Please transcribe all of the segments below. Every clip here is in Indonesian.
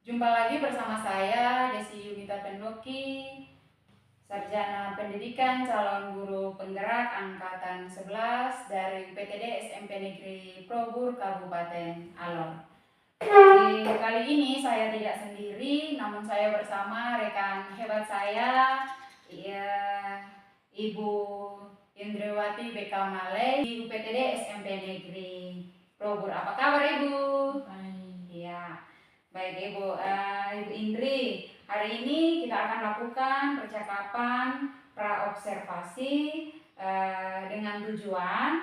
Jumpa lagi bersama saya Desi Yunita Pendoki, Sarjana Pendidikan Calon Guru Penggerak Angkatan 11 dari UPTD SMP Negeri Probur Kabupaten Alor. Di kali ini saya tidak sendiri, namun saya bersama rekan hebat saya, Ibu Indriwati BK Malay di UPTD SMP Negeri Probur. Apa kabar Ibu? Baik. Iya. Baik Ibu, Ibu Indri, hari ini kita akan lakukan percakapan praobservasi dengan tujuan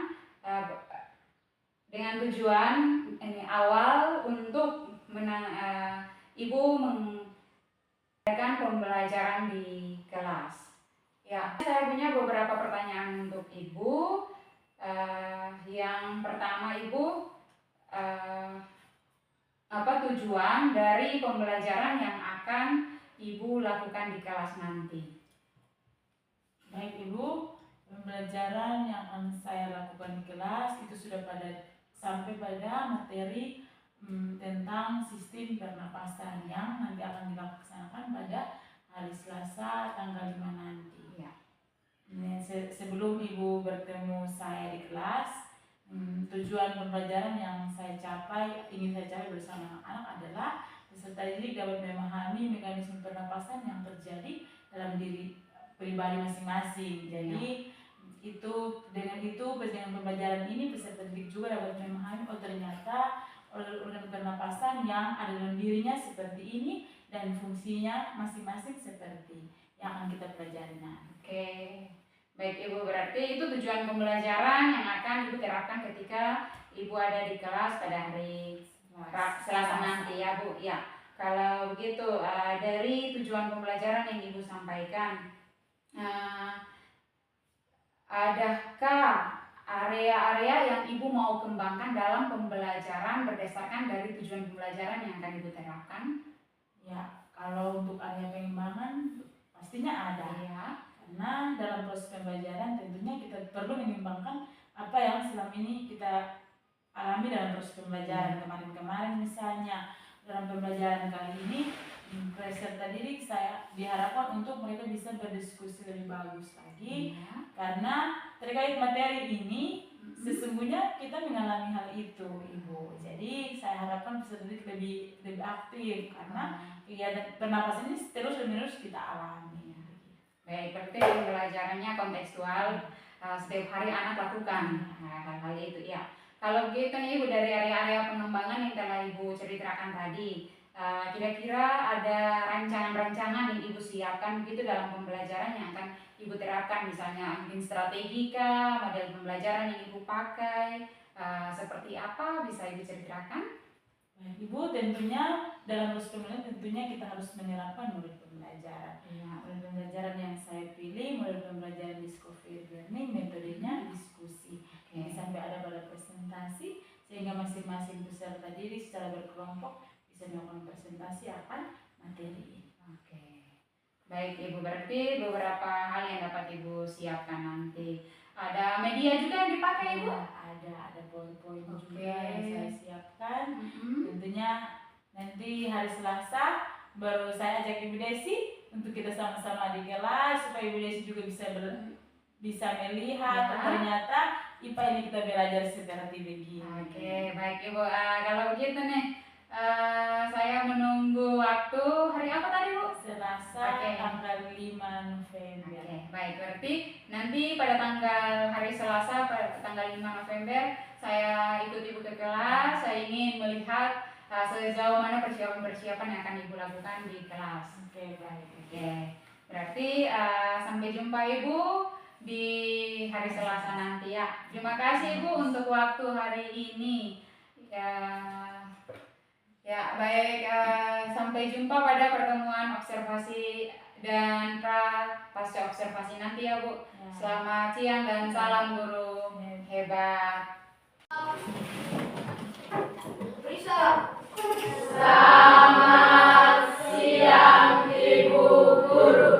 ini awal untuk Ibu mengerjakan pembelajaran di kelas. Ya, saya punya beberapa pertanyaan untuk Ibu. Yang pertama Ibu, apa tujuan dari pembelajaran yang akan Ibu lakukan di kelas nanti? Baik Ibu, pembelajaran yang akan saya lakukan di kelas itu sudah sampai pada materi tentang sistem pernapasan yang nanti akan dilaksanakan pada hari Selasa tanggal 5 nanti. Ya. Sebelum Ibu bertemu saya di kelas, tujuan pembelajaran yang ingin saya capai bersama anak-anak adalah peserta didik dapat memahami mekanisme pernapasan yang terjadi dalam diri pribadi masing-masing. Jadi dengan pembelajaran ini peserta didik juga dapat memahami ternyata organ pernapasan yang ada dalam dirinya seperti ini dan fungsinya masing-masing seperti yang akan kita pelajari nanti. Oke. Baik Ibu, berarti itu tujuan pembelajaran yang akan Ibu terapkan ketika Ibu ada di kelas pada hari Selasa nanti ya Bu. Ya. Kalau begitu, dari tujuan pembelajaran yang Ibu sampaikan, adakah area-area yang Ibu mau kembangkan dalam pembelajaran berdasarkan dari tujuan pembelajaran yang akan Ibu terapkan? Ya, kalau untuk area pengembangan pastinya ada. Ya. Karena dalam proses pembelajaran tentunya kita perlu mengembangkan apa yang selama ini kita alami dalam proses pembelajaran. Kemarin misalnya dalam pembelajaran kali ini peserta didik saya diharapkan untuk mereka bisa berdiskusi lebih bagus lagi. Karena terkait materi ini sesungguhnya kita mengalami hal itu Ibu. Jadi saya harapkan peserta didik lebih aktif karena kegiatan pernapasan ini terus menerus kita alami. Baik, berarti pembelajarannya kontekstual, setiap hari anak lakukan hal-hal itu ya. Kalau begitu nih Ibu, dari area-area pengembangan yang telah Ibu ceritakan tadi, kira-kira ada rancangan-rancangan yang Ibu siapkan begitu dalam pembelajaran yang akan Ibu terapkan, misalnya mungkin strategi kah, model pembelajaran yang Ibu pakai, seperti apa, bisa Ibu ceritakan? Ibu, tentunya dalam proses pembelajaran tentunya kita harus menerapkan model pembelajaran. Model pembelajaran yang saya pilih, model pembelajaran discovery learning, metodenya diskusi. Sampai ada pada presentasi sehingga masing-masing peserta didik secara berkelompok bisa melakukan presentasi akan materi ini. Baik Ibu, berarti beberapa hal yang dapat Ibu siapkan nanti. Ada media juga yang dipakai Ibu? Ada PowerPoint juga yang saya siapkan. Tentunya nanti hari Selasa baru saya ajak Ibu Desi untuk kita sama-sama di kelas supaya Ibu Desi juga bisa melihat ternyata IPA ini kita belajar seperti begini. Oke, baik Ibu. Kalau begitu nih, saya menunggu waktu hari apa tadi Bu? Selasa tanggal 5 November. Baik, berarti nanti pada hari Selasa pada tanggal 5 November saya ikut Ibu ke kelas. Saya ingin melihat sejauh mana persiapan yang akan Ibu lakukan di kelas. Baik. Berarti sampai jumpa Ibu di hari Selasa nanti ya. Terima kasih Ibu untuk waktu hari ini. Ya baik, sampai jumpa pada pertemuan observasi dan pasca observasi nanti ya Bu. Selamat siang dan salam guru hebat. Selamat siang Ibu Guru.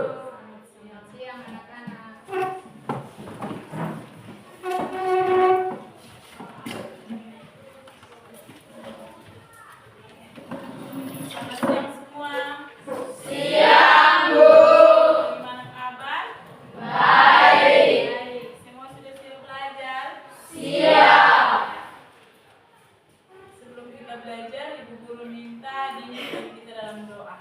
Selamat siang anak-anak. belajar, Ibu Guru minta dipimpin kita dalam doa.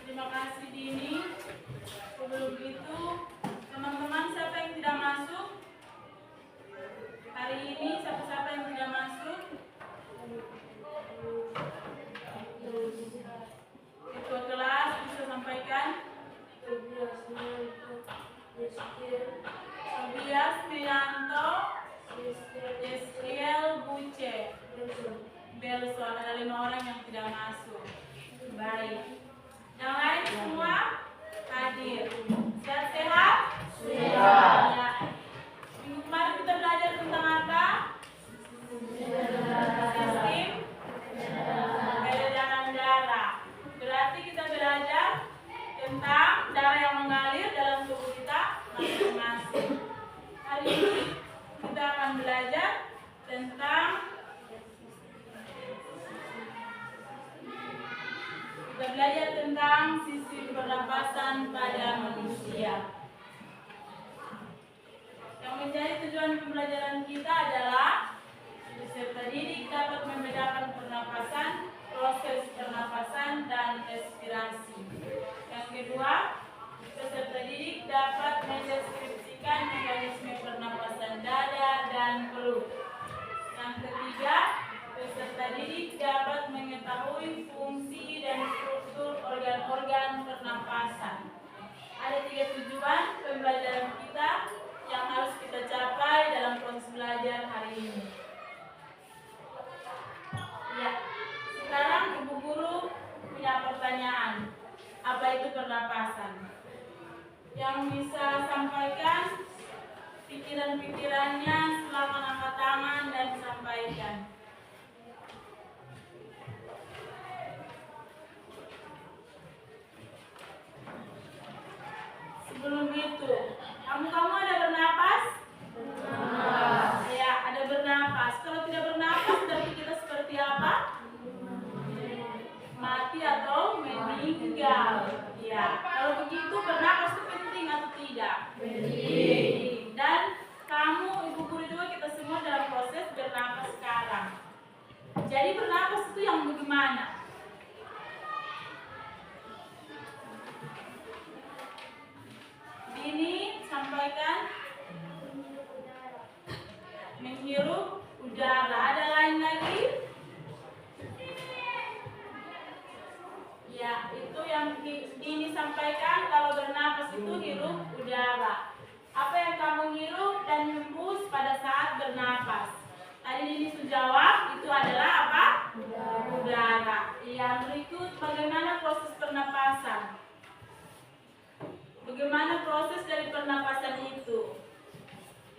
Terima kasih Dini. Sebelum itu, teman-teman siapa yang tidak masuk? Hari ini siapa-siapa yang tidak masuk? Ketua kelas bisa sampaikan? Tobias Mianto, Yesriel Buce, Belson. Ada 5 orang yang tidak masuk. Baik. Yang lain semua hadir. Sehat-sehat? Sehat. Ya. Minggu kemarin kita belajar tentang apa? Sistem peredaran darah. Berarti kita belajar tentang darah yang mengalir dalam tubuh kita masing-masing. Hari ini kita akan belajar tentang sistem pernapasan pada manusia. Yang menjadi tujuan pembelajaran kita adalah peserta didik dapat membedakan pernapasan, proses pernapasan, dan respirasi. Yang kedua, peserta didik dapat mendeskripsikan mekanisme pernapasan dada dan perut. Yang ketiga, peserta didik dapat mengetahui fungsi dan struktur organ-organ pernapasan. Ada 3 tujuan pembelajaran kita yang harus kita capai dalam proses belajar hari ini. Ya, sekarang Ibu Guru punya pertanyaan. Apa itu pernapasan? Yang bisa sampaikan pikiran-pikirannya, silakan angkat tangan dan sampaikan. Sebelum itu, kamu ada bernapas? Ya, ada bernapas. Kalau tidak bernapas, berarti kita seperti apa? Mati atau meninggal. Ya, kalau begitu bernapas itu penting atau tidak? Penting. Dan kamu, Ibu Guru juga, kita semua dalam proses bernapas sekarang. Jadi bernapas itu yang bagaimana? Ini sampaikan. Menghirup udara. Ada lain lagi? Ya, itu yang ini sampaikan. Kalau bernapas itu hirup udara. Apa yang kamu hirup dan hembus pada saat bernapas? Tadi ini sudah jawab, itu adalah apa? Udara. Yang berikut, bagaimana proses pernapasan? Bagaimana proses dari pernapasan itu?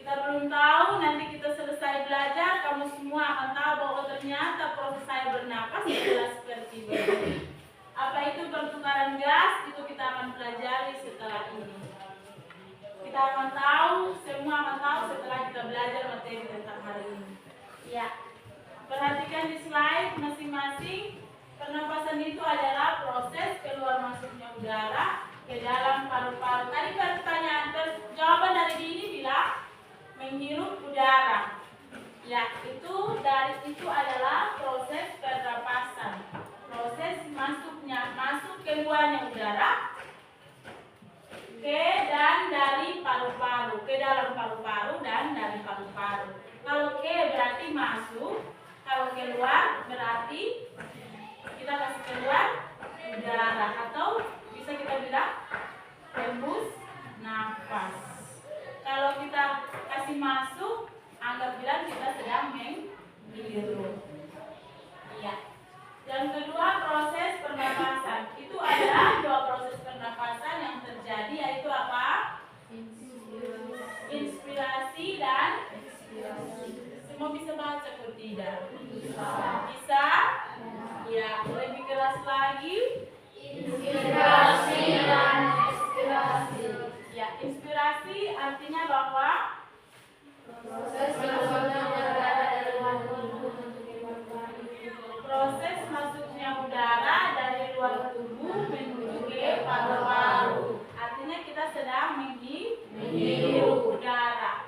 Kita belum tahu, nanti kita selesai belajar, kamu semua akan tahu bahwa ternyata proses saya bernapas adalah seperti ini. Apa itu pertukaran gas? Itu kita akan pelajari setelah ini. Kita akan tahu, semua akan tahu setelah kita belajar materi tentang hari ini. Ya, perhatikan di slide masing-masing. Pernapasan itu adalah proses keluar masuknya udara ke dalam paru-paru. Tadi pertanyaan, jawaban dari ini bilang menghirup udara. Ya, itu adalah proses pernapasan. Proses masuk keluarnya udara ke dan dari paru-paru, ke dalam paru-paru dan dari paru-paru. Kalau ke berarti masuk, kalau keluar berarti kita kasih keluar udara, atau bisa kita bilang hembus nafas. Kalau kita kasih masuk, anggap bilang kita sedang menghirup. Iya. Dan kedua, proses pernapasan. Itu adalah 2 proses pernapasan yang terjadi, yaitu apa? Inspirasi dan ekspirasi. Semua bisa baca atau tidak? Bisa? Ya, lebih keras lagi. Inspirasi dan ekspirasi. Ya, Ya, inspirasi artinya bahwa proses masuknya udara dari luar tubuh menuju ke paru-paru. Artinya kita sedang menghirup udara.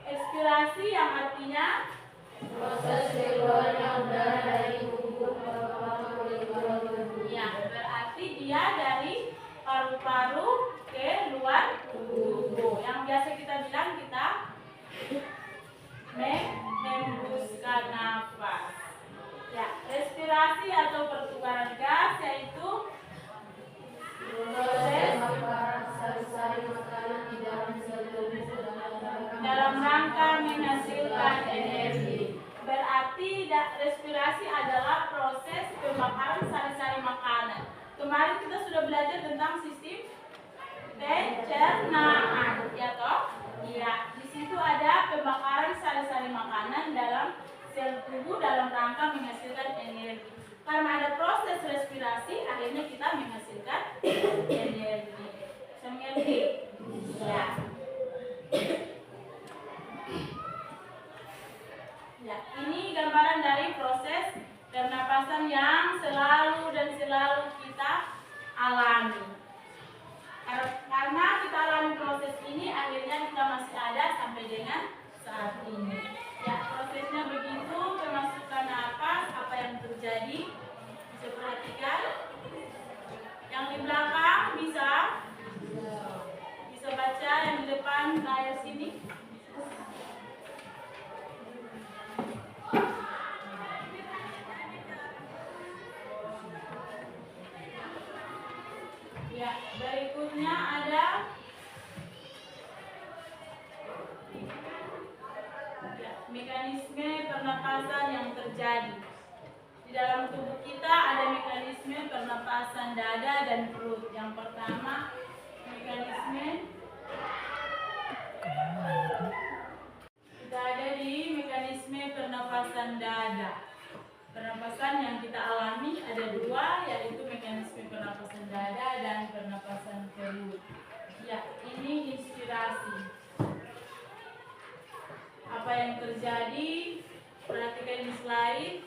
Ekspirasi yang artinya proses keluarnya udara dari tubuh ke paru-paru. Ya, berarti dia dari paru-paru ke luar tubuh. Yang biasa kita bilang kita menghembuskan nafas. Ya, respirasi atau pertukaran gas yaitu proses sari-sari makanan di dalam sel tubuh dalam rangka menghasilkan energi. Berarti respirasi adalah proses pembakaran sari-sari makanan. Kemarin kita sudah belajar tentang sistem pencernaan, ya toh? Iya, di situ ada pembakaran sari-sari makanan dalam sel tubuh dalam rangka menghasilkan energi. Karena ada proses respirasi, akhirnya kita menghasilkan energi. Bisa mengerti? Ya. Ya, ini gambaran dari proses pernapasan yang selalu kita alami. Karena kita alami proses ini, akhirnya kita masih ada sampai dengan saat ini. Ya, prosesnya begitu, pemasukan napas, apa yang terjadi, bisa perhatikan. Yang di belakang bisa baca, yang di depan layar sini. Ya, berikutnya ada mekanisme pernapasan yang terjadi. Di dalam tubuh kita ada mekanisme pernapasan dada dan perut. Yang pertama, kita ada di mekanisme pernapasan dada. Pernapasan yang kita alami ada dua, yaitu mekanisme pernapasan dada dan pernapasan perut. Ya, ini inspirasi. Apa yang terjadi? Perhatikan di slide.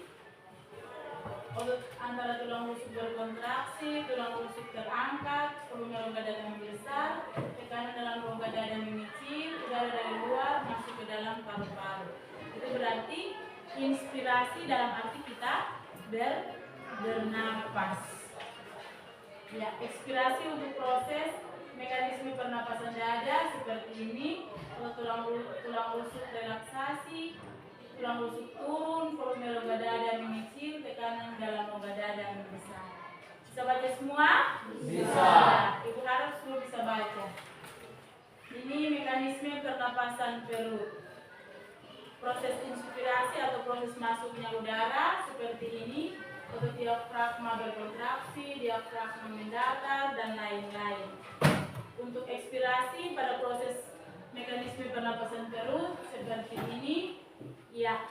Otot antara tulang rusuk berkontraksi, tulang rusuk terangkat, volume rongga dada membesar, tekanan dalam rongga dada mengecil, udara dari luar masuk ke dalam paru-paru. Itu berarti inspirasi dalam arti kita bernapas. Ya, ekspirasi untuk proses mekanisme pernapasan dada seperti ini. Tulang rusuk relaksasi, tulang rusuk turun, volume rongga dada mengecil, tekanan dalam rongga dada membesar. Bisa baca semua? Bisa. Ibu harap semua bisa baca. Ini mekanisme pernapasan perut. Proses inspirasi atau proses masuknya udara seperti ini. Otot diafragma berkontraksi, diafragma mendatar, dan lain-lain. Untuk ekspirasi pada proses mekanisme pernapasan perut seperti ini. Ya,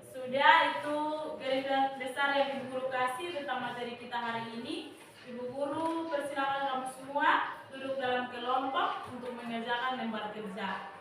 sudah itu garis besar yang Ibu Guru kasih tentang materi kita hari ini. Ibu Guru persilakan kamu semua duduk dalam kelompok untuk mengerjakan lembar kerja.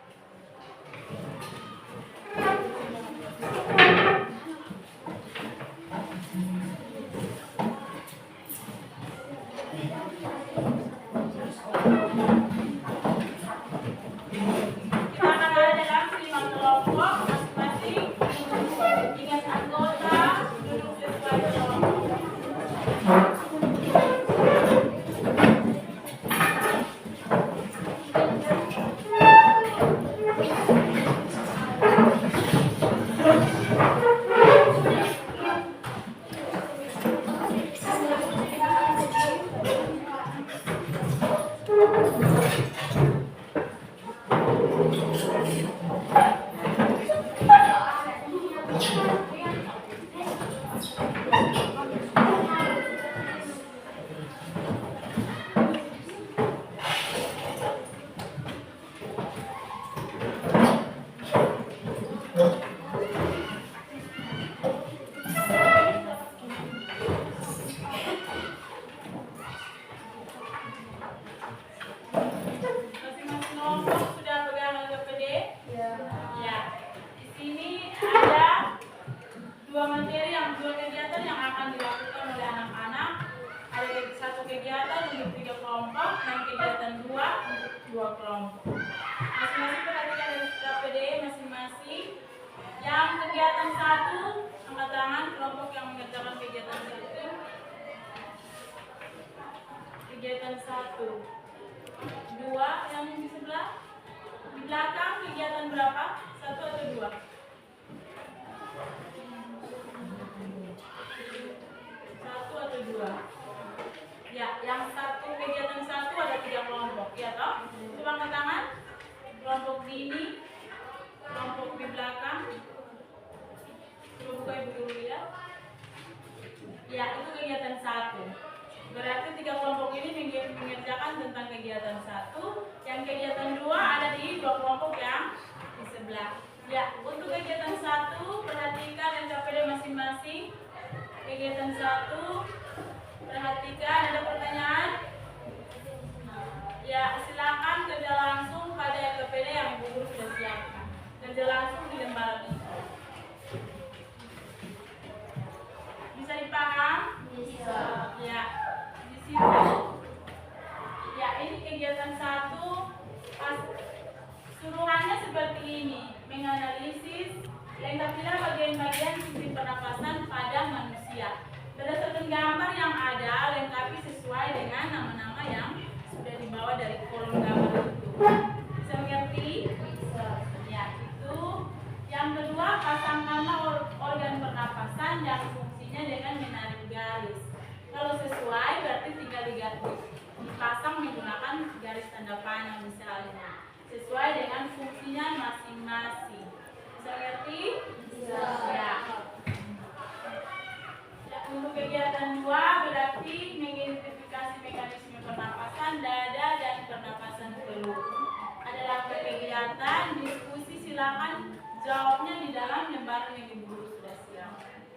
Masing-masing perhatikan dari KPD masing-masing. Yang kegiatan 1, angkat tangan kelompok yang mengerjakan kegiatan 1. Kegiatan 1. 2 yang di sebelah. Di belakang kegiatan berapa? 1 atau 2? 1 atau 2? Ya, yang satu kegiatan 1 ada 3 kelompok, ya toh? Coba angkat tangan. Kelompok di ini, kelompok di belakang. Coba buka ibu dulu ya. Ya, itu kegiatan 1. Berarti 3 kelompok ini mengerjakan tentang kegiatan 1. Yang kegiatan 2 ada di 2 kelompok yang di sebelah. Ya, untuk kegiatan 1 perhatikan LKPD masing-masing. Kegiatan 1 perhatikan, ada pertanyaan? Ya, silakan kerja langsung pada LKPD yang Ibu Guru sudah siapkan. Kerja langsung di lembaran itu. Bisa dipaham? Bisa. Ya, di situ. Ya, ini kegiatan 1. Suruhannya seperti ini, menganalisis lengkapilah bagian-bagian sistem pernapasan pada manusia. Berdasarkan gambar yang ada, lengkapi sesuai dengan nama-nama yang sudah dibawa dari kolom gambar itu. Bisa mengerti? Bisa. Ya, itu. Yang kedua, pasangkanlah organ pernapasan yang fungsinya dengan menarik garis. Kalau sesuai, berarti tinggal dipasang menggunakan garis tanda panah misalnya. Sesuai dengan fungsinya masing-masing. Bisa mengerti? Bisa. Ya. Untuk kegiatan 2 berarti mengidentifikasi mekanisme pernapasan dada dan pernapasan perut. Adalah kegiatan diskusi, silakan jawabnya di dalam lembaran yang Ibu Guru sudah siapkan.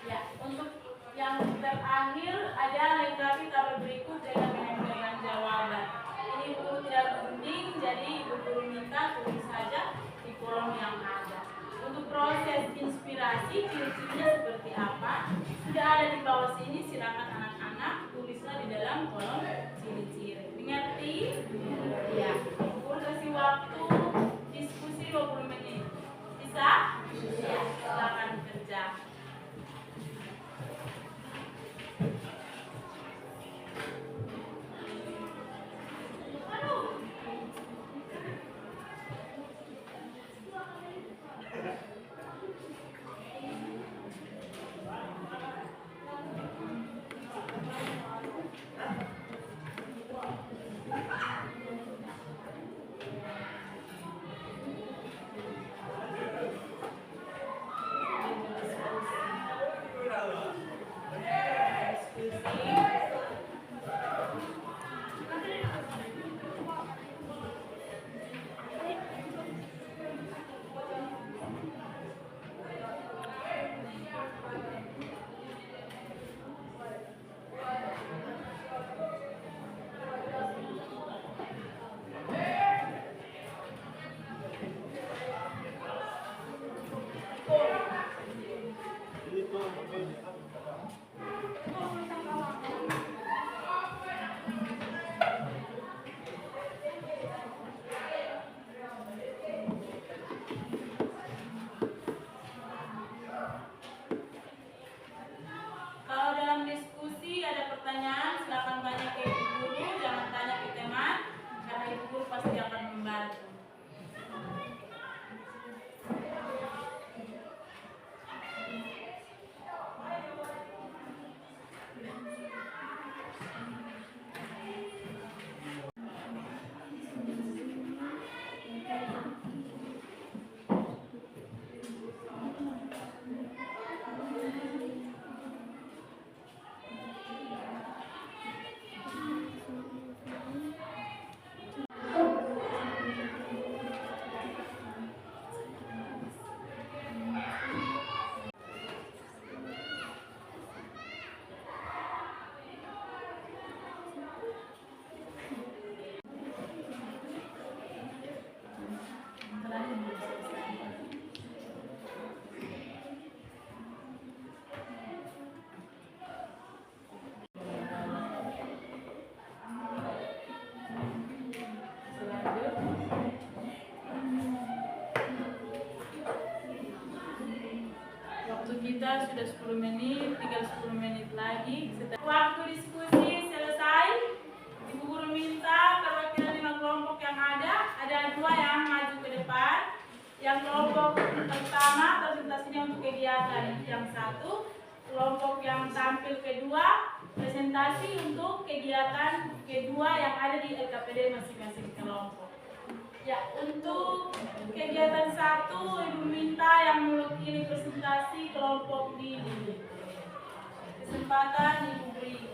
Ya, untuk yang terakhir ada lengkapi tabel berikut dengan menempelkan jawaban. Ini Ibu Guru tidak gunting, jadi Ibu Guru minta tulis saja di kolom yang ada. Untuk proses inspirasi, ciri-cirinya seperti apa? Sudah ada di bawah sini, silakan anak-anak tulislah di dalam kolom ciri-ciri. Mengerti? Ya. Guru kasih waktu diskusi 20 menit. Bisa? Ya, silakan kerja. Sekarang sudah 10 menit, tinggal 10 menit lagi. Setelah waktu diskusi selesai, Ibu Guru minta perwakilan 5 kelompok yang ada 2 yang maju ke depan. Yang kelompok pertama presentasinya untuk kegiatan yang 1, kelompok yang tampil kedua presentasi untuk kegiatan kedua yang ada di LKPD masing-masing kelompok. Ya, untuk kegiatan 1, Ibu minta yang mewakili presentasi kelompok D. Kesempatan Ibu beri.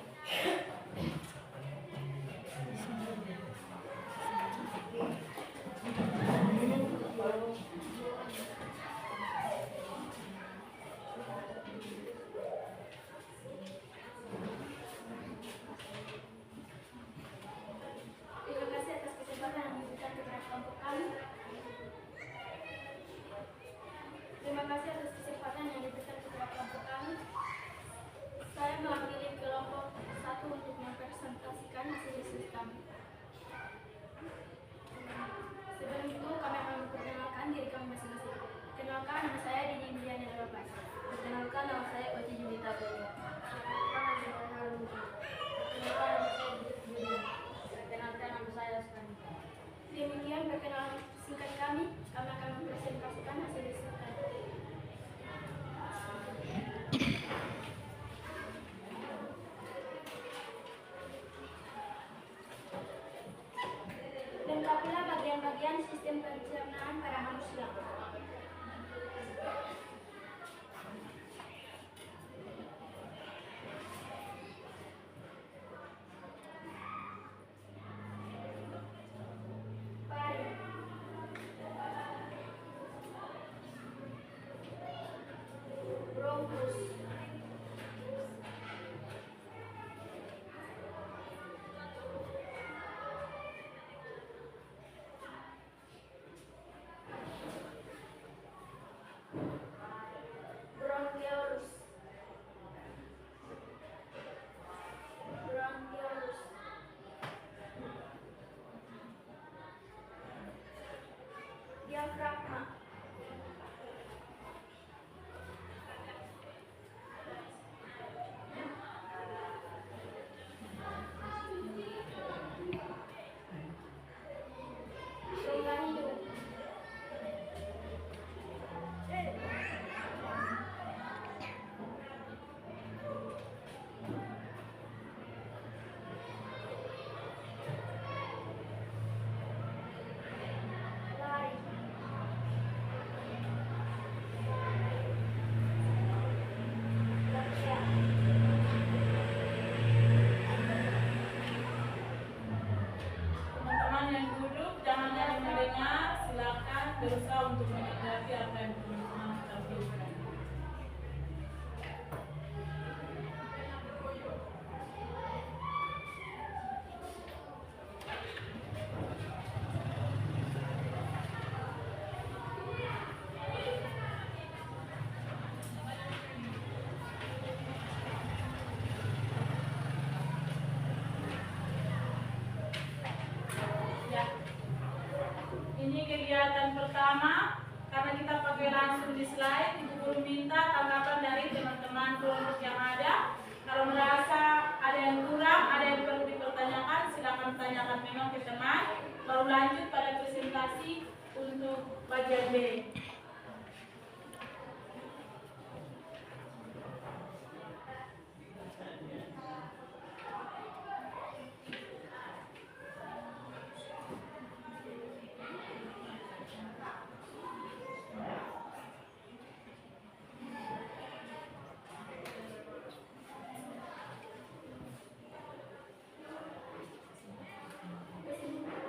Terima kasih atas kesempatan yang diberikan kepada kelompok kami. Terima kasih atas kesempatan yang diberikan kepada kelompok kami. Saya mewakili kelompok 1 untuk mempresentasikan hasil diskusi kami. Sebelum itu kami akan memperkenalkan diri kami masing-masing. Perkenalkan, nama saya Didi Indiana Darapan. Perkenalkan, nama saya Oci Junita Benya. Perkenalkan, nama saya Halmuji. Perkenalkan, nama saya Julian. Perkenalkan, nama saya Osman. Demikian perkenalan singkat kami. Kami akan mempresentasikan hasil diskusi kami. Lengkapilah bagian-bagian sistem pencernaan pada manusia. Pari, bronkus, bronkiolus, bronkiolus, diafragma, rongga hidung, lari, trakea, Teman-teman yang duduk jangan hanya mendengar, silakan berusaha untuk menghadapi apa yang teman-teman tampilkan. Ya. Ini kegiatan pertama, karena kita pakai langsung di slide, Ibu Guru minta tanggapan dari teman-teman kelompok yang ada. Kalau merasa ada yang kurang, ada yang perlu dipertanyakan, silakan tanyakan memang ke teman. Baru lanjut pada presentasi untuk bagian B.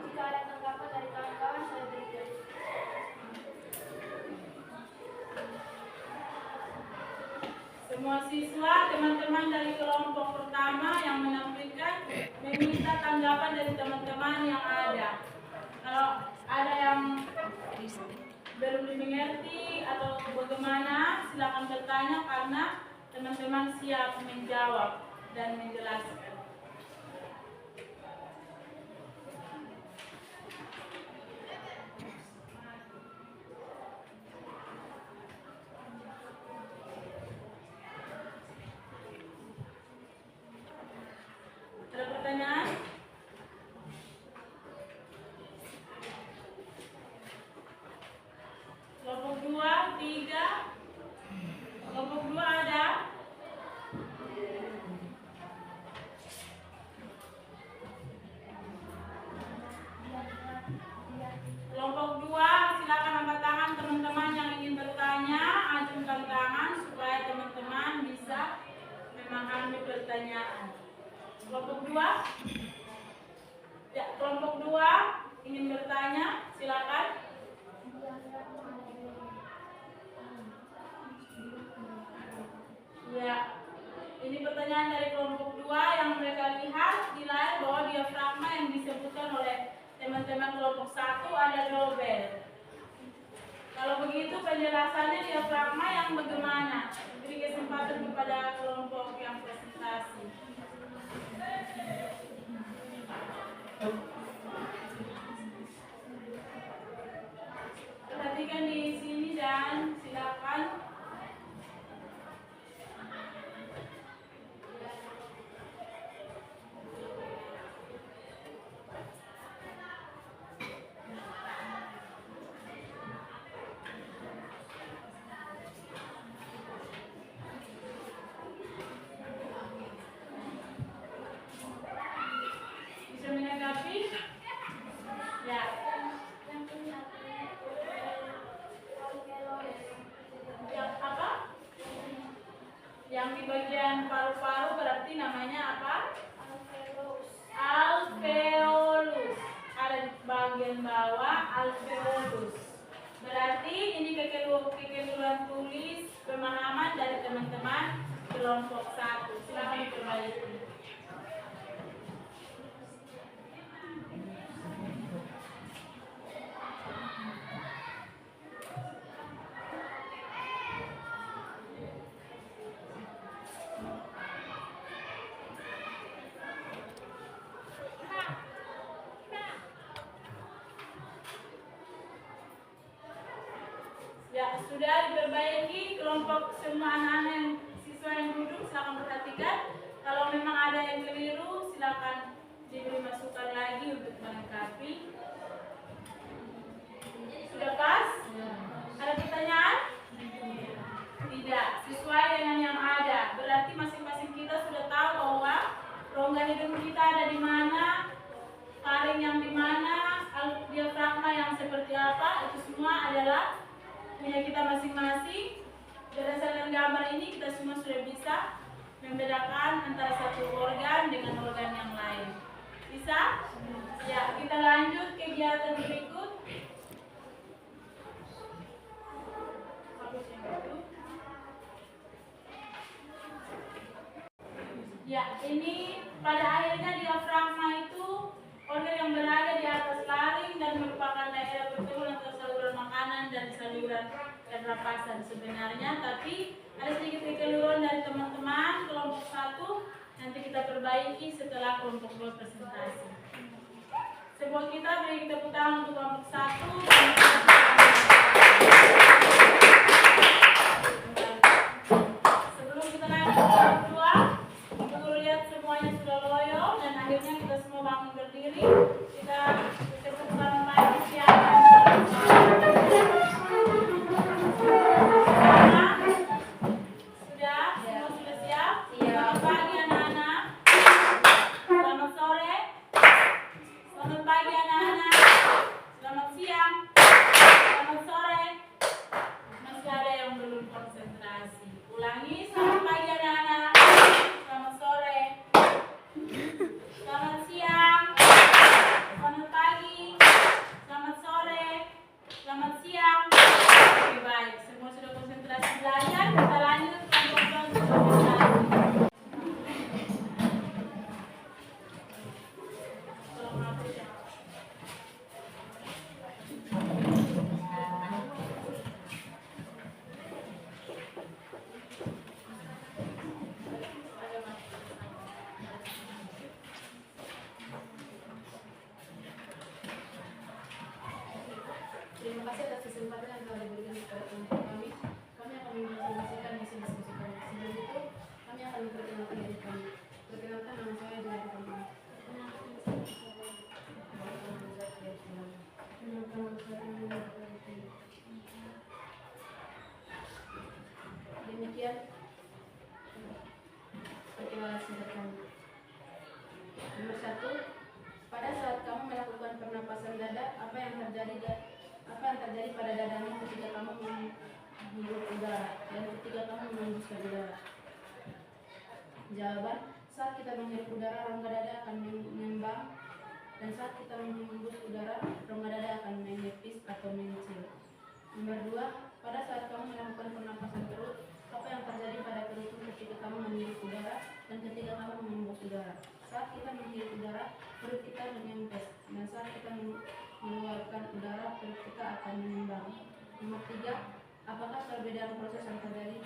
Jika ada tanggapan dari kawan-kawan, saya berikan. Semua siswa, teman-teman dari kelompok pertama yang menampilkan meminta tanggapan dari teman-teman yang ada. Kalau ada yang belum dimengerti atau bagaimana, silakan bertanya karena teman-teman siap menjawab dan menjelaskan. 3. Kelompok 2 ada. Kelompok 2, silakan angkat tangan teman-teman yang ingin bertanya, acungkan tangan supaya teman-teman bisa memahami pertanyaan. Kelompok 2? Ya, kelompok 2 ingin bertanya, silakan. Ya, ini pertanyaan dari kelompok 2 yang mereka lihat di layar bahwa diafragma yang disebutkan oleh teman-teman kelompok 1 ada double. Kalau begitu penjelasannya diafragma yang bagaimana? Beri kesempatan kepada kelompok yang presentasi. Perhatikan di sini dan silakan. Bisa menanggapi? Ya. Yang apa? Yang di bagian paru-paru berarti namanya apa? Alveolus. Ada di bagian bawah alveolus. Berarti ini kekeliruan tulis pemahaman dari teman-teman kelompok 1. Silakan diperbaiki. Ya, sudah diperbaiki kelompok semua anak-anak yang siswa yang duduk, silakan perhatikan. Kalau memang ada yang keliru, silakan diberi masukan lagi untuk melengkapi. Sudah pas? Ada pertanyaan? Tidak, sesuai dengan yang ada. Berarti masing-masing kita sudah tahu bahwa rongga hidung kita ada di mana, taring yang di mana, diafragma yang seperti apa, itu semua adalah punya kita masing-masing. Berdasarkan gambar ini kita semua sudah bisa membedakan antara satu organ dengan organ yang lain. Bisa? Ya, kita lanjut kegiatan berikut. Ya, ini pada akhirnya diafragma itu organ yang berada di atas laring dan merupakan daerah bertemu antara saluran makanan dan saluran pernapasan sebenarnya, tapi ada sedikit kekeliruan dari teman-teman kelompok 1, nanti kita perbaiki setelah kelompok 2 presentasi. Sebelum kita beri tepuk tangan untuk kelompok 1. Sebelum kita lanjut ke kelompok 2, kita lihat semuanya sudah loyo dan akhirnya kita semua bangun berdiri. Kita tepuk tangan lagi siapa? Terima kasih atas kesempatan yang telah diberikan kepada kami. Kami akan menyampaikan misi-misi kami. Sebelum itu, kami akan memperkenalkan diri kami. Perkenalkan, nama saya Juliana Kamil. demikian pertimbangan singkat kami. Nomor 1, pada saat kamu melakukan pernapasan dada, apa yang terjadi pada dadamu ketika kamu menghirup udara dan ketika kamu menghembuskan udara? Jawaban, saat kita menghirup udara, rongga dada akan mengembang, dan saat kita menghembus udara, rongga dada akan menipis atau mengecil. Nomor 2, pada saat kamu melakukan pernapasan perut, apa yang terjadi pada perutmu ketika kamu menghirup udara dan ketika kamu menghembus udara? Saat kita menghirup udara, perut kita menyempes, dan saat kita mengeluarkan udara, perut kita akan mengembang. Nomor 3, apakah perbedaan proses yang terjadi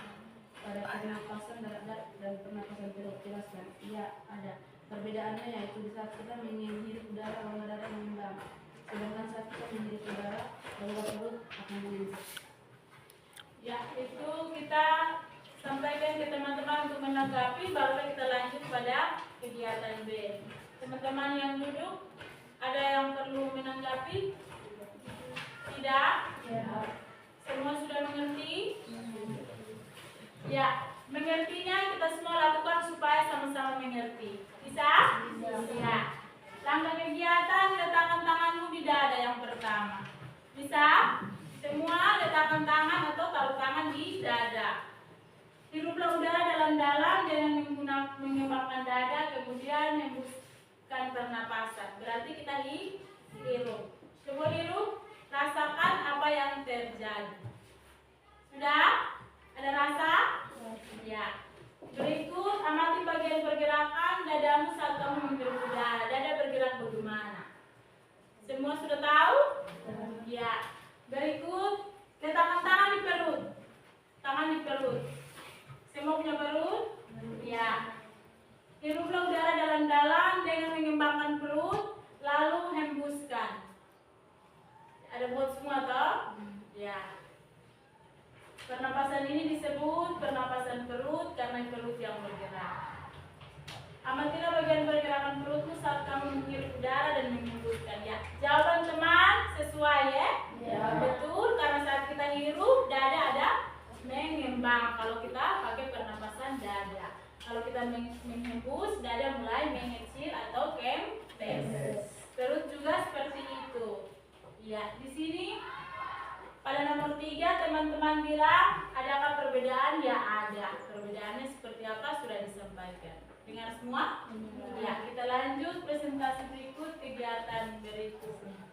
pada pernapasan dada dan pernapasan perut? Jelaskan. Iya, ada. Perbedaannya yaitu di saat kita menghirup udara, rongga dada mengembang, sedangkan saat kita menghirup udara, rongga perut akan menyempit. Ya, itu kita sampaikan ke teman-teman untuk menanggapi, baru kita lanjut pada kegiatan B. Teman-teman yang duduk, ada yang perlu menanggapi? Tidak? Ya. Semua sudah mengerti? Ya, mengertinya kita semua lakukan supaya sama-sama mengerti. Bisa? Ya. Langkah kegiatan, letakkan tanganmu di dada yang pertama. Bisa? Semua letakkan tangan atau taruh tangan di dada. Hiruplah udara dalam-dalam dengan mengembangkan dada, kemudian hembuskan pernapasan. Berarti kita hirup. Coba hirup, rasakan apa yang terjadi. Sudah? Ada rasa? Ya. Berikut amati bagian pergerakan dadamu saat kamu menghirup udara. Dada bergerak bagaimana? Semua sudah tahu? Ya. Berikut, letakkan tangan di perut. Tangan di perut. Semua punya perut? Ya. Hiruplah udara dalam-dalam dengan mengembangkan perut, lalu hembuskan. Ada buat semua toh? Ya. Pernapasan ini disebut pernapasan perut karena perut yang bergerak. Amatilah bagian pergerakan perutmu saat kamu menghirup udara dan menghembuskan. Ya. Jawaban teman sesuai ya? Ya. Betul, karena saat kita hirup dada ada mengembang. Kalau kita pakai pernapasan dada. Kalau kita menghembus, dada mulai mengecil atau kempes. Perut juga seperti itu. Ya, di sini pada nomor 3 teman-teman bilang adakah perbedaan? Ya ada. Perbedaannya seperti apa sudah disampaikan. Dengar semua? Ya, kita lanjut presentasi berikut, kegiatan berikutnya.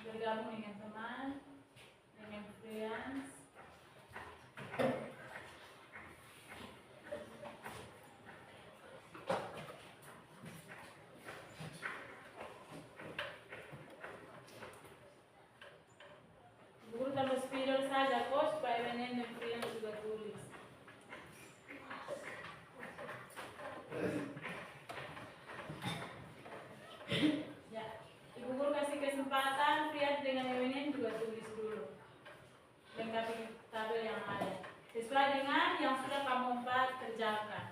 Bergabung dengan teman, dengan friends. Guru tambah spidol saja kok supaya Renen dan friends juga tulis. Ya, Ibu Guru kasih kesempatan Friat dengan Renen juga tulis dulu. Lengkapi tabel yang ada sesuai dengan yang sudah kamu kerjakan.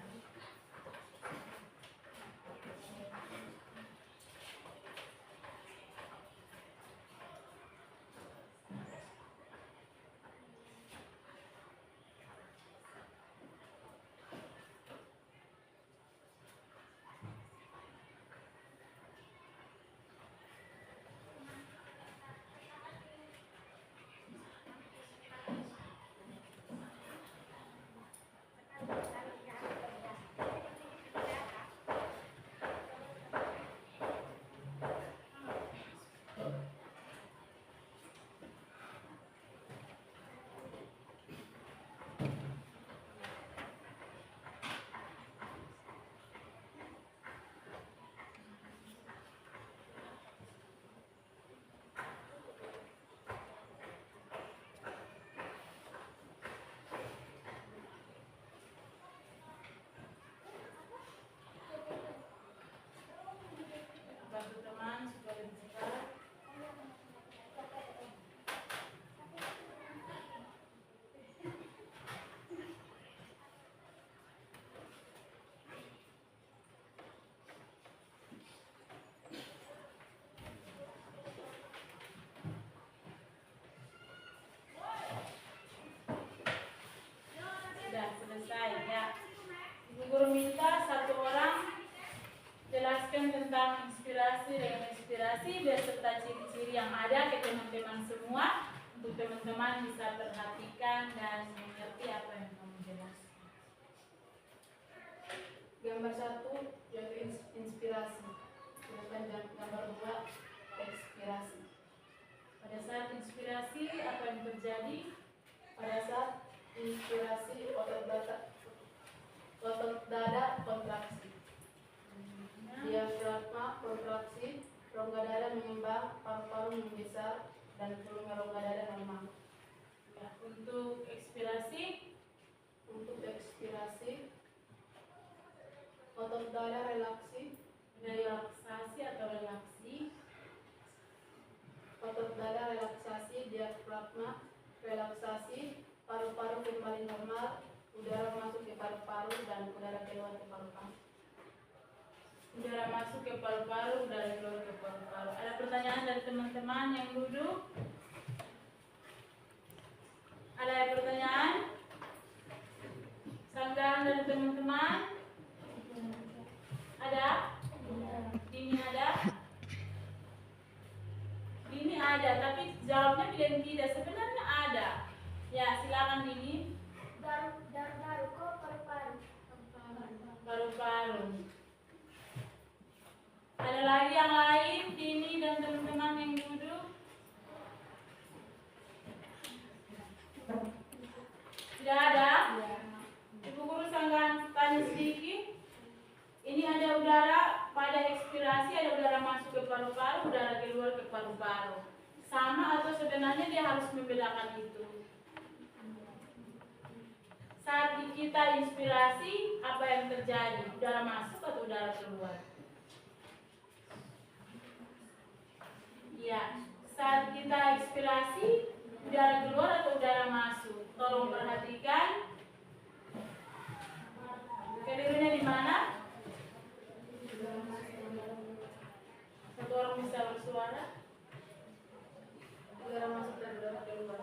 mengerti apa yang kamu jelaskan. Gambar 1 yaitu inspirasi, sedangkan gambar 2 ekspirasi. Pada saat inspirasi apa yang terjadi? Pada saat inspirasi otot dada kontraksi, diafragma kontraksi, rongga dada mengembang, paru-paru membesar, dan volume rongga dada normal. Ya, untuk ekspirasi Otot dada relaksasi, otot dada relaksasi, diafragma relaksasi, paru-paru kembali normal, udara masuk ke paru-paru dan udara keluar ke paru-paru. udara masuk ke paru-paru, udara keluar ke paru-paru. Ada pertanyaan dari teman-teman yang duduk? Ada pertanyaan? Sanggahan dari teman-teman? Ada? Dini ada? Dini ada, tapi jawabnya bilang tidak. Sebenarnya ada. Ya, silakan Dini. Daru kok paru-paru. Paru-paru. Ada lagi yang lain, Dini dan teman-teman yang duduk? Tidak ada? Ibu guru sanggahan tanya sedikit. Ini ada udara pada ekspirasi, ada udara masuk ke paru-paru, udara keluar ke paru-paru. Sama atau sebenarnya dia harus membedakan itu? Saat kita inspirasi, apa yang terjadi? Udara masuk atau udara keluar? Ya, saat kita inspirasi, udara keluar atau udara masuk? Tolong perhatikan. Kelirunya di mana? Satu orang bisa bersuara. Udara masuk dan udara keluar.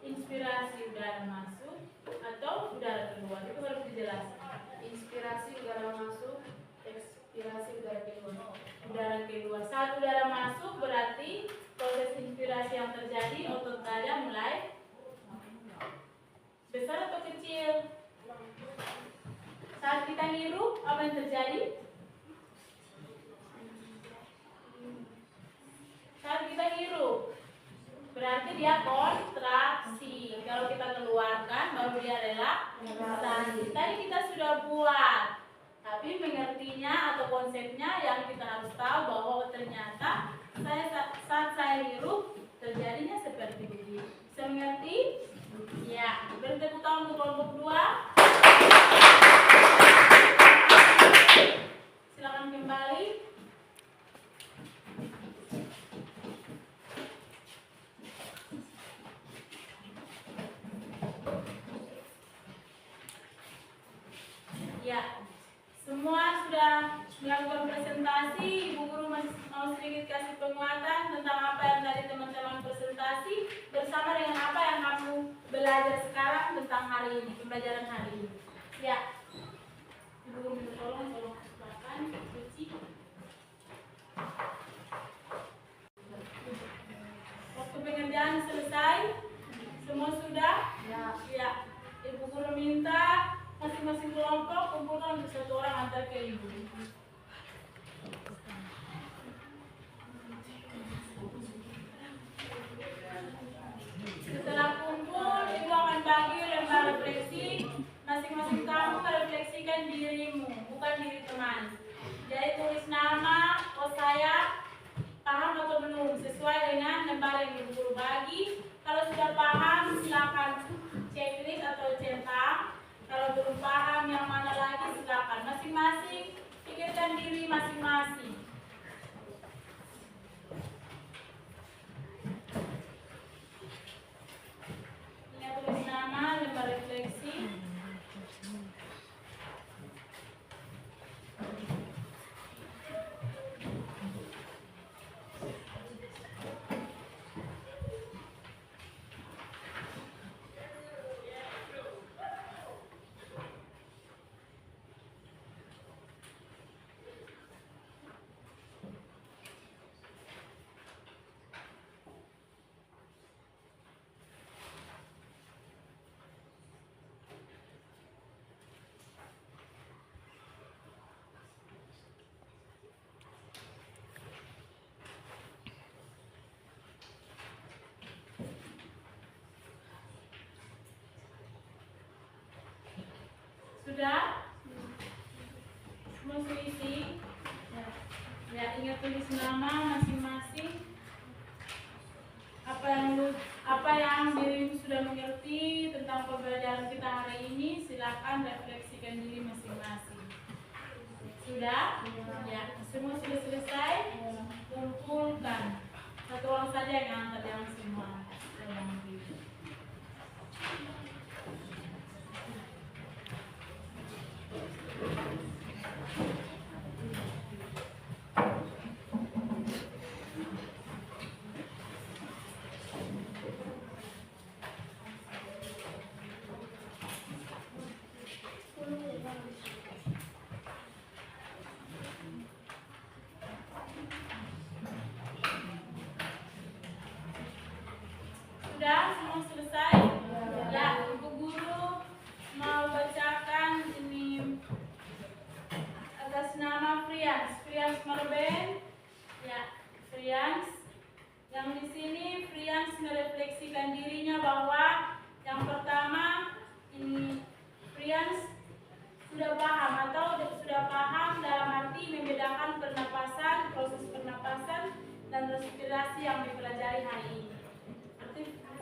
Inspirasi udara masuk atau udara keluar, itu harus dijelaskan. Inspirasi udara masuk, ekspirasi udara keluar. Udara keluar. Saat udara masuk berarti proses inspirasi yang terjadi, otot dada mulai besar atau kecil. Saat kita hirup, apa yang terjadi? Saat kita hirup berarti dia kontraksi. Kalau kita keluarkan baru dia relaksasi. Tadi kita sudah buat, tapi mengertinya atau konsepnya yang kita harus tahu bahwa ternyata saat saya hirup terjadinya seperti ini. Bisa mengerti? Ya, beri tepuk tangan untuk kelompok 2. Silakan kembali. Ya, semua sudah melakukan presentasi. Ibu guru mau sedikit kasih penguatan tentang apa yang tadi teman-teman presentasi bersama dengan apa yang kamu belajar sekarang tentang hari ini, pembelajaran hari ini. Ya, ibu guru minta tolong silakan cuci. Waktu pengerjaan selesai, semua sudah? Ya. Ibu guru minta masing-masing kelompok kumpulkan untuk satu orang antar ke ibu. Setelah kumpul, ibu akan bagi lembar refleksi. Masing-masing kamu merefleksikan dirimu, bukan diri teman. Jadi tulis nama, oh saya paham atau belum sesuai dengan lembar yang ibu guru bagi. Kalau sudah paham, silakan checklist atau centang. Kalau belum paham yang mana lagi, silakan masing-masing pikirkan diri masing-masing. Ingat tulis nama, lembar refleksi. Sudah? Semua sudah isi? Ya, ingat tulis nama masing-masing. Apa yang dirimu sudah mengerti tentang pembelajaran kita hari ini, silakan refleksikan diri masing-masing. Sudah? Ya, semua sudah selesai? Kumpulkan. Satu orang saja yang angkat, yang semua. Sudah semua selesai? Ya, Ibu Guru mau bacakan ini atas nama Frians Marben. Ya, Frians. Yang di sini Frians merefleksikan dirinya bahwa yang pertama ini Frians sudah paham dalam arti membedakan pernapasan, proses pernapasan dan respirasi yang dipelajari hari ini.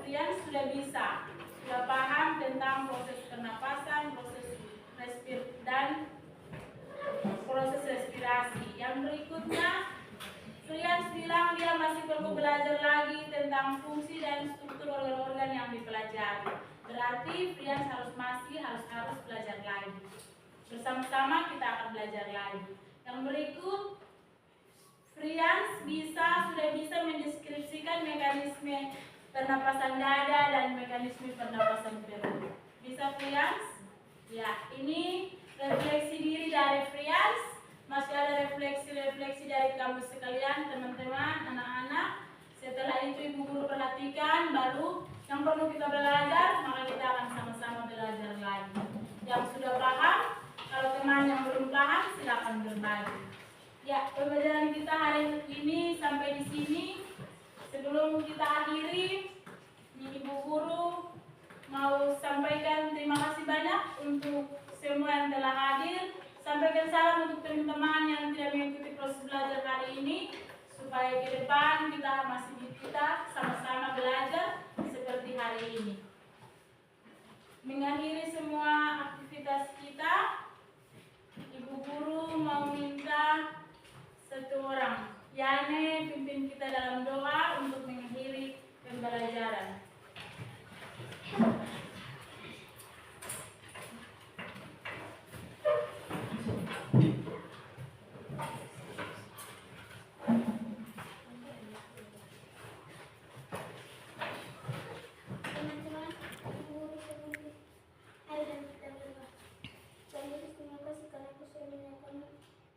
Frians sudah paham tentang proses pernapasan, proses respirasi. Yang berikutnya, Frians bilang dia masih perlu belajar lagi tentang fungsi dan struktur organ-organ yang dipelajari. Berarti Frians harus belajar lagi. Bersama-sama kita akan belajar lagi. Yang berikut, Frians sudah bisa mendeskripsikan mekanisme pernapasan dada dan mekanisme pernapasan perut. Bisa Frians? Ya, ini refleksi diri dari Frians. Masih ada refleksi dari kamu sekalian, teman-teman, anak-anak. Setelah itu Ibu Guru perhatikan, baru yang perlu kita belajar, maka kita akan sama-sama belajar lagi. Yang sudah paham, kalau teman yang belum paham, silakan berbagi. Ya, pembelajaran kita hari ini sampai di sini. Sebelum kita akhiri, Ibu Guru mau sampaikan terima kasih banyak untuk semua yang telah hadir. Sampaikan salam untuk teman-teman yang tidak mengikuti proses belajar hari ini, supaya ke depan kita sama-sama belajar seperti hari ini. Mengakhiri semua aktivitas kita, Ibu Guru mau minta satu orang, Yane, pimpin kita dalam doa untuk mengakhiri pembelajaran. Teman-teman, Ibu Guru sebelum hari dan kita berdoa. Dan terima kasih karena kesulitan kami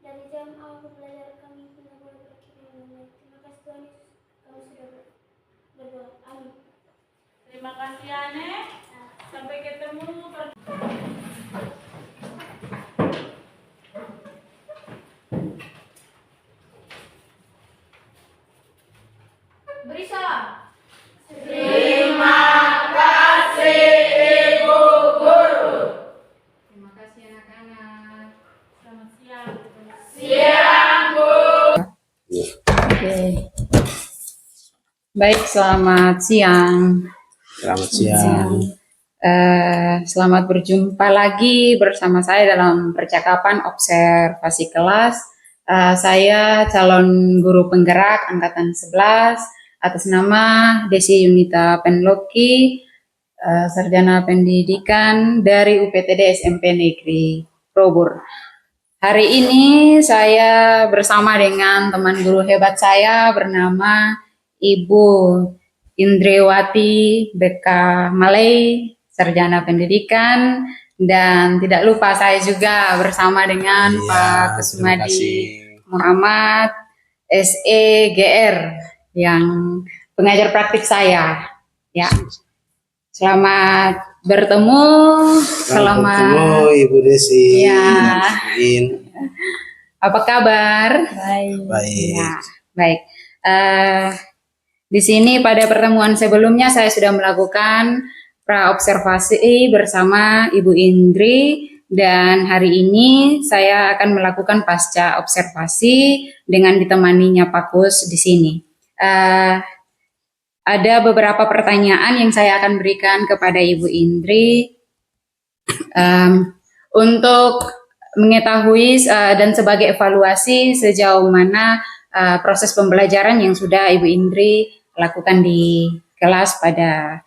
dari jam awal pembelajaran kami hingga boleh berakhir dengan baik. Terima kasih Tuhan Yesus, kami sudah berdoa. Amin. Terima kasih Ane. Sampai ketemu. Beri salam. Terima kasih anak-anak. Selamat siang. Oke. Baik, selamat siang. Selamat siang. Selamat berjumpa lagi bersama saya dalam percakapan observasi kelas. Saya calon guru penggerak angkatan 11 atas nama Desi Yunita Penloki, sarjana pendidikan dari UPTD SMP Negeri Probur. Hari ini saya bersama dengan teman guru hebat saya bernama Ibu Indriwati BK Malay, sarjana pendidikan, dan tidak lupa saya juga bersama dengan Pak Terima Kusumadi kasih. Muhammad SEGR yang pengajar praktik saya. Ya, selamat bertemu. Selamat bertemu Ibu Desi. Ya. In. Apa kabar? Baik. Ya, baik. Di sini pada pertemuan sebelumnya saya sudah melakukan praobservasi bersama Ibu Indri Dan hari ini saya akan melakukan pasca observasi dengan ditemaninya Pak Kus di sini. Ada beberapa pertanyaan yang saya akan berikan kepada Ibu Indri untuk mengetahui dan sebagai evaluasi sejauh mana proses pembelajaran yang sudah Ibu Indri lakukan di kelas pada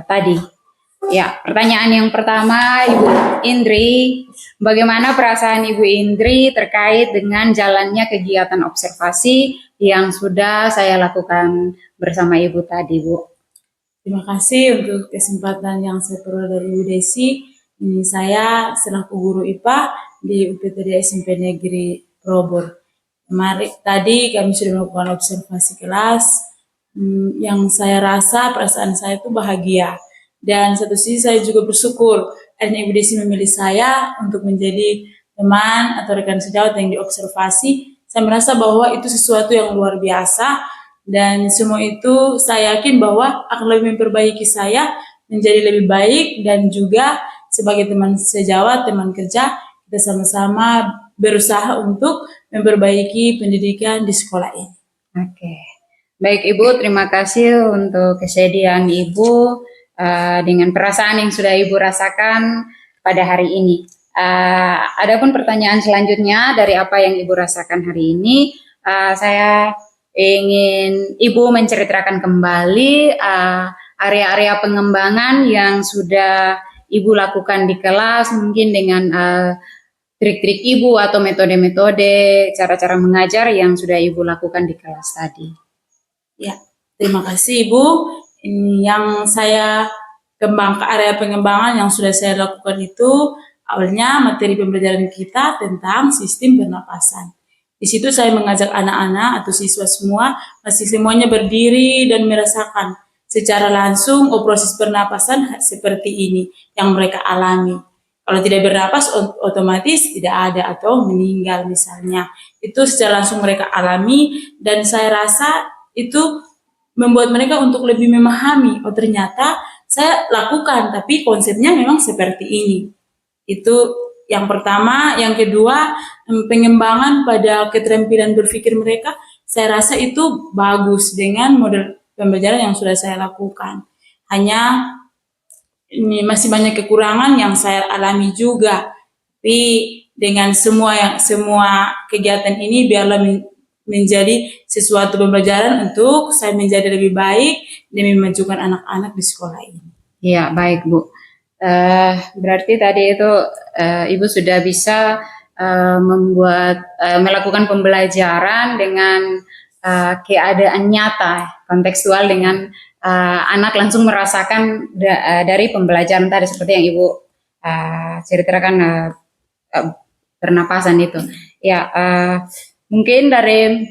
tadi. Ya, pertanyaan yang pertama, Ibu Indri, bagaimana perasaan Ibu Indri terkait dengan jalannya kegiatan observasi yang sudah saya lakukan bersama Ibu tadi, Bu? Terima kasih untuk kesempatan yang saya peroleh dari Ibu Desi. Ini saya selaku guru IPA di UPTD SMP Negeri Robor. Tadi kami sudah melakukan observasi kelas. Yang saya rasa perasaan saya itu bahagia. Dan satu sisi saya juga bersyukur akhirnya Ibu Desi memilih saya untuk menjadi teman atau rekan sejawat yang diobservasi. Saya merasa bahwa itu sesuatu yang luar biasa dan semua itu saya yakin bahwa akan lebih memperbaiki saya menjadi lebih baik dan juga sebagai teman sejawat, teman kerja, kita sama-sama berusaha untuk memperbaiki pendidikan di sekolah ini. Oke. Baik Ibu, terima kasih untuk kesediaan Ibu dengan perasaan yang sudah Ibu rasakan pada hari ini. Adapun pertanyaan selanjutnya dari apa yang Ibu rasakan hari ini, saya ingin Ibu menceritakan kembali area-area pengembangan yang sudah Ibu lakukan di kelas, mungkin dengan trik-trik Ibu atau metode-metode, cara-cara mengajar yang sudah Ibu lakukan di kelas tadi. Ya, terima kasih Ibu. Ini yang saya kembang ke area pengembangan yang sudah saya lakukan itu awalnya materi pembelajaran kita tentang sistem pernapasan. Di situ saya mengajak anak-anak atau siswa semua masih semuanya berdiri dan merasakan secara langsung proses pernapasan seperti ini yang mereka alami. Kalau tidak bernapas otomatis tidak ada atau meninggal misalnya. Itu secara langsung mereka alami dan saya rasa itu membuat mereka untuk lebih memahami, oh ternyata saya lakukan, tapi konsepnya memang seperti ini. Itu yang pertama. Yang kedua, pengembangan pada keterampilan berpikir mereka, saya rasa itu bagus dengan model pembelajaran yang sudah saya lakukan. Hanya ini masih banyak kekurangan yang saya alami juga. Tapi dengan semua kegiatan ini biarlah menjadi sesuatu pembelajaran untuk saya menjadi lebih baik demi memajukan anak-anak di sekolah ini. Ya, baik Bu. Berarti tadi itu Ibu sudah bisa melakukan pembelajaran dengan keadaan nyata, kontekstual dengan anak langsung merasakan dari pembelajaran tadi seperti yang Ibu ceritakan pernapasan itu. Ya, mungkin dari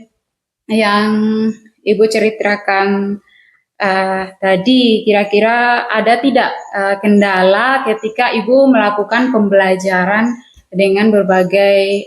yang Ibu ceritakan tadi, kira-kira ada tidak kendala ketika Ibu melakukan pembelajaran dengan berbagai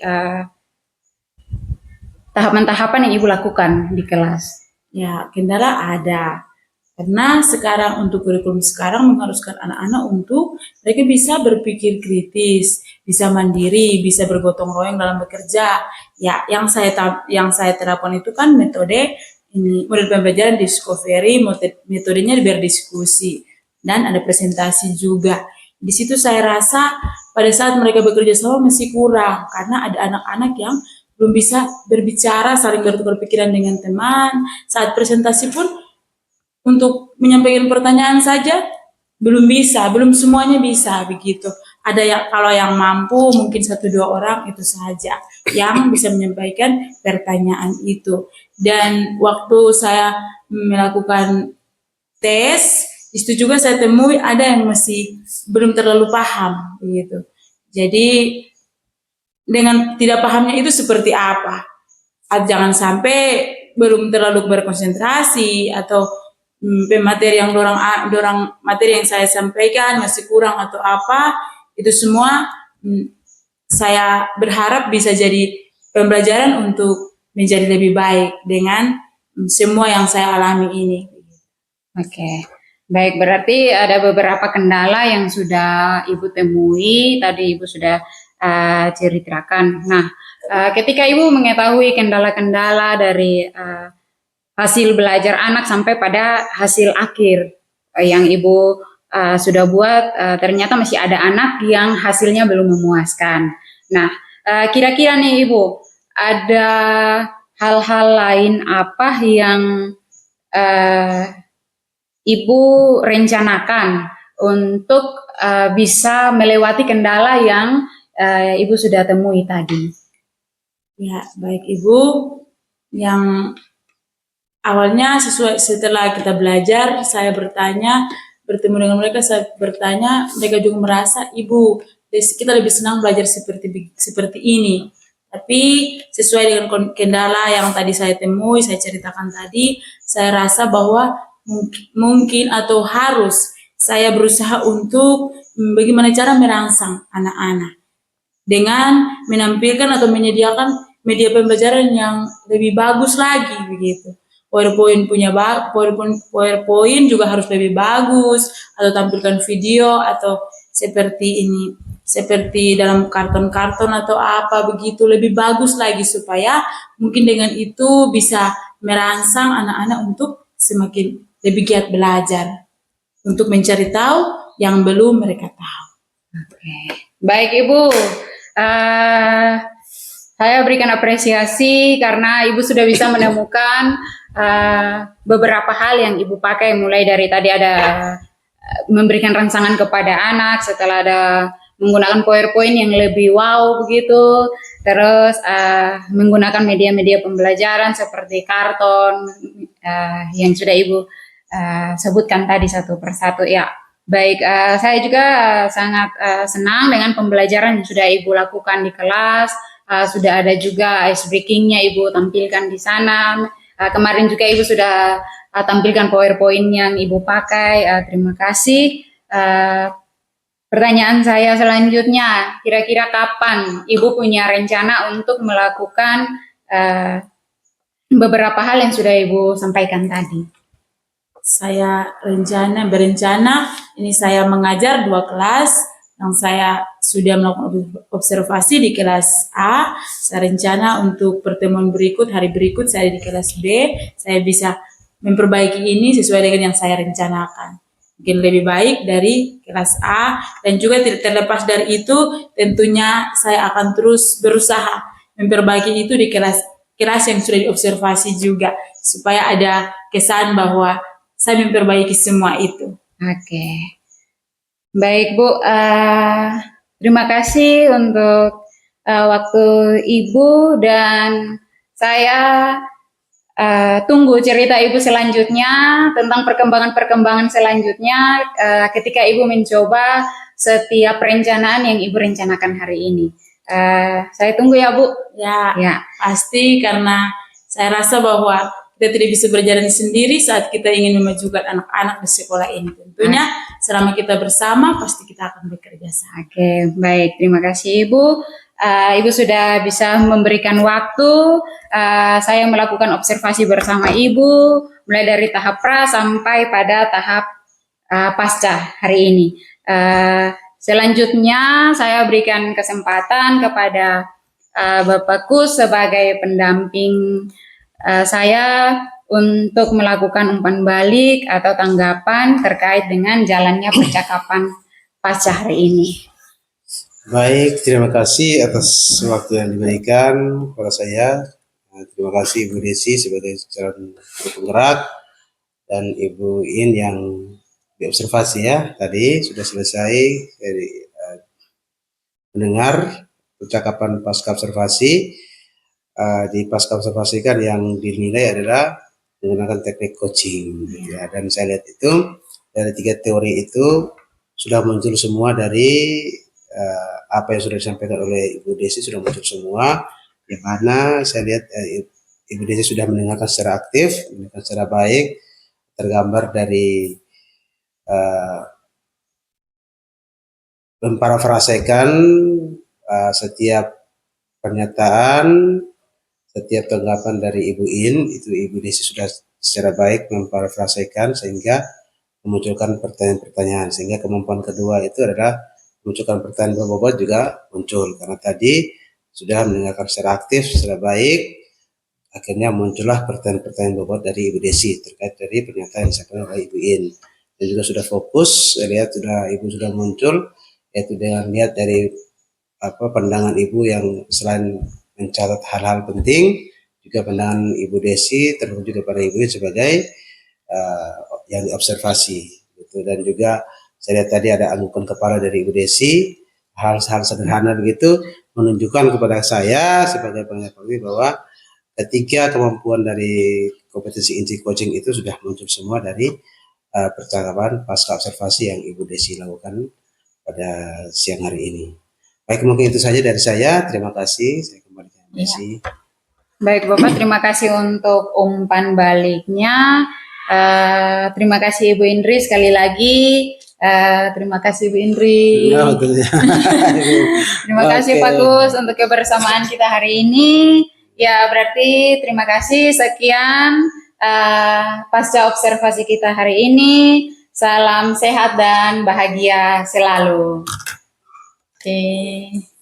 tahapan-tahapan yang Ibu lakukan di kelas? Ya, kendala ada. Karena sekarang untuk kurikulum sekarang mengharuskan anak-anak untuk mereka bisa berpikir kritis, bisa mandiri, bisa bergotong royong dalam bekerja. Ya, yang saya terapkan itu kan metode ini model pembelajaran discovery, metodenya berdiskusi dan ada presentasi juga. Di situ saya rasa pada saat mereka bekerja sama masih kurang karena ada anak-anak yang belum bisa berbicara, saling bertukar pikiran dengan teman. Saat presentasi pun untuk menyampaikan pertanyaan saja belum bisa, belum semuanya bisa begitu. Ada yang kalau yang mampu mungkin 1-2 orang itu saja yang bisa menyampaikan pertanyaan itu. Dan waktu saya melakukan tes, itu juga saya temui ada yang masih belum terlalu paham begitu. Jadi dengan tidak pahamnya itu seperti apa? Jangan sampai belum terlalu berkonsentrasi atau materi yang materi yang saya sampaikan masih kurang atau apa, itu semua saya berharap bisa jadi pembelajaran untuk menjadi lebih baik dengan semua yang saya alami ini. Oke. Baik, berarti ada beberapa kendala yang sudah Ibu temui, tadi Ibu sudah ceritakan. Nah, ketika Ibu mengetahui kendala-kendala dari hasil belajar anak sampai pada hasil akhir yang Ibu sudah buat, ternyata masih ada anak yang hasilnya belum memuaskan. Nah, kira-kira nih Ibu, ada hal-hal lain apa yang Ibu rencanakan untuk bisa melewati kendala yang Ibu sudah temui tadi? Ya, baik Ibu. Yang awalnya setelah kita belajar, saya bertemu dengan mereka, saya bertanya, mereka juga merasa, Ibu, kita lebih senang belajar seperti ini. Tapi sesuai dengan kendala yang tadi saya temui, saya ceritakan tadi, saya rasa bahwa mungkin atau harus saya berusaha untuk bagaimana cara merangsang anak-anak dengan menampilkan atau menyediakan media pembelajaran yang lebih bagus lagi begitu. PowerPoint juga harus lebih bagus, atau tampilkan video atau seperti ini, seperti dalam karton-karton atau apa begitu, lebih bagus lagi supaya mungkin dengan itu bisa merangsang anak-anak untuk semakin lebih giat belajar, untuk mencari tahu yang belum mereka tahu. Oke. Baik Ibu, saya berikan apresiasi karena Ibu sudah bisa menemukan beberapa hal yang Ibu pakai, mulai dari tadi ada memberikan rangsangan kepada anak, setelah ada menggunakan PowerPoint yang lebih wow begitu, terus menggunakan media-media pembelajaran seperti karton yang sudah Ibu sebutkan tadi satu persatu ya. Baik, saya juga sangat senang dengan pembelajaran yang sudah Ibu lakukan di kelas. Sudah ada juga ice breakingnya Ibu tampilkan di sana. Kemarin juga Ibu sudah tampilkan PowerPoint yang Ibu pakai. Terima kasih. Pertanyaan saya selanjutnya, kira-kira kapan Ibu punya rencana untuk melakukan beberapa hal yang sudah Ibu sampaikan tadi? Saya berencana ini saya mengajar 2 kelas yang saya sudah melakukan observasi di kelas A. Saya rencana untuk pertemuan berikut, hari berikut saya di kelas B, saya bisa memperbaiki ini sesuai dengan yang saya rencanakan. Mungkin lebih baik dari kelas A, dan juga tidak terlepas dari itu tentunya saya akan terus berusaha memperbaiki itu di kelas yang sudah diobservasi juga, supaya ada kesan bahwa saya memperbaiki semua itu. Oke. Baik Bu, terima kasih untuk waktu Ibu, dan saya tunggu cerita Ibu selanjutnya tentang perkembangan selanjutnya ketika Ibu mencoba setiap perencanaan yang Ibu rencanakan hari ini. Saya tunggu ya Bu. Ya, pasti, karena saya rasa bahwa kita tidak bisa berjalan sendiri saat kita ingin memajukan anak-anak di sekolah ini. Tentunya selama kita bersama pasti kita akan bekerja sama. Oke, baik. Terima kasih Ibu. Ibu sudah bisa memberikan waktu. Saya melakukan observasi bersama Ibu mulai dari tahap pra sampai pada tahap pasca hari ini. Selanjutnya saya berikan kesempatan kepada Bapakku sebagai pendamping saya untuk melakukan umpan balik atau tanggapan terkait dengan jalannya percakapan pasca hari ini. Baik, terima kasih atas waktu yang diberikan kepada saya. Terima kasih Ibu Desi sebagai calon penggerak dan Ibu In yang diobservasi ya. Tadi sudah selesai dari mendengar percakapan pasca observasi. Di pasca observasi kan yang dinilai adalah menggunakan teknik coaching ya, dan saya lihat itu dari 3 teori itu sudah muncul semua dari apa yang sudah disampaikan oleh Ibu Desi, sudah muncul semua, yang mana saya lihat Ibu Desi sudah mendengarkan secara aktif, mendengarkan secara baik, tergambar dari memparafrasekan setiap pernyataan, setiap tanggapan dari Ibu In, itu Ibu Desi sudah secara baik memparafrasekan sehingga memunculkan pertanyaan-pertanyaan, sehingga kemampuan kedua itu adalah memunculkan pertanyaan berbobot juga muncul, karena tadi sudah mendengarkan secara aktif, secara baik, akhirnya muncullah pertanyaan-pertanyaan bobot dari Ibu Desi terkait dari pernyataan yang disampaikan oleh Ibu In. Dan juga sudah fokus, saya lihat Ibu sudah muncul, yaitu dengan lihat dari pandangan Ibu yang selain mencatat hal-hal penting, juga pandangan Ibu Desi termasuk juga pada Ibu In sebagai yang diobservasi gitu. Dan juga saya lihat tadi ada anggukan kepala dari Ibu Desi, hal-hal sederhana begitu menunjukkan kepada saya sebagai pendengar bahwa ketiga kemampuan dari kompetensi inti coaching itu sudah muncul semua dari percakapan pasca observasi yang Ibu Desi lakukan pada siang hari ini. Baik, mungkin itu saja dari saya. Terima kasih. Saya kembali ke Ibu Desi. Baik Bapak, terima kasih untuk umpan baliknya. Terima kasih Ibu Indri sekali lagi. Terima kasih Ibu Indri. Ya, betul ya. Terima kasih Pak Gus untuk kebersamaan kita hari ini. Ya, berarti terima kasih. Sekian pasca observasi kita hari ini. Salam sehat dan bahagia selalu. Oke.